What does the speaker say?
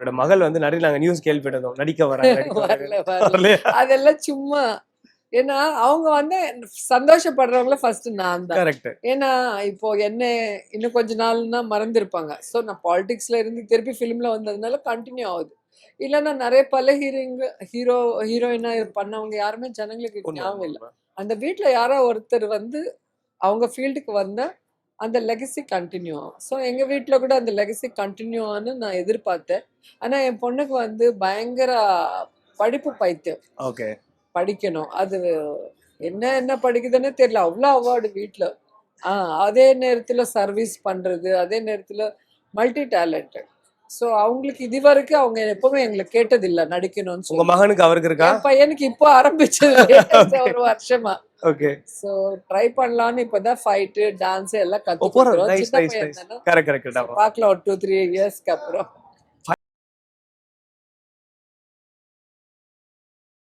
அவங்களோட மகள் வந்து நிறைய நாங்க நியூஸ் கேள்விப்பட்டோம், நடிக்க வராங்க வரல வரல அதெல்லாம் சும்மா. ஏன்னா அவங்க வந்து சந்தோஷப்படுறவங்கள ஃபர்ஸ்ட் நான் தான். கரெக்ட். ஏன்னா இப்போ என்ன இன்னும் கொஞ்ச நாள்னா மறந்துருப்பாங்க. ஸோ நான் பாலிடிக்ஸ்ல இருந்து திருப்பி ஃபிலிம்ல வந்ததுனால கண்டினியூ ஆகுது. இல்லைன்னா நிறைய பல ஹீரோயினா பண்ணவங்க யாருமே ஜனங்களுக்கு ஞாபகம் இல்லை. அந்த வீட்டில் யாரோ ஒருத்தர் வந்து அவங்க ஃபீல்டுக்கு வந்தா அந்த லெகசி கண்டினியூ ஆகும். ஸோ எங்கள் வீட்டில் கூட அந்த லெகசி கண்டினியூ ஆகும்னு நான் எதிர்பார்த்தேன். ஆனால் என் பொண்ணுக்கு வந்து பயங்கர படிப்பு பைத்தியம். ஓகே. படிக்கணும், அது என்ன என்ன படிக்குதுன்னு தெரியல, அவ்வளோ அவார்டு வீட்டில். அதே நேரத்தில் சர்வீஸ் பண்ணுறது, அதே நேரத்தில் மல்டி டேலண்டட். ஸோ அவங்களுக்கு இது வரைக்கும் அவங்க எப்பவுமே எங்களை கேட்டதில்லை நடிக்கணும்னு உங்க சொல்லி. மகனுக்கு அவருக்கு இருக்கா? என் பையனுக்கு இப்போ ஆரம்பிச்சது ஒரு வருஷமா. ஓகே. ஸோ ட்ரை பண்ணலான்னு இப்போதான் ஃபைட்டு டான்ஸ் எல்லாம் ஓ போறோம். கற்றுக்கிறோம். நைஸ் சின்ன நைஸ் பையன் நைஸ். தானே, கரெக்ட் கரெக்ட். பார்க்கலாம் ஒரு 2-3 இயர்ஸ்க்கு அப்புறம்.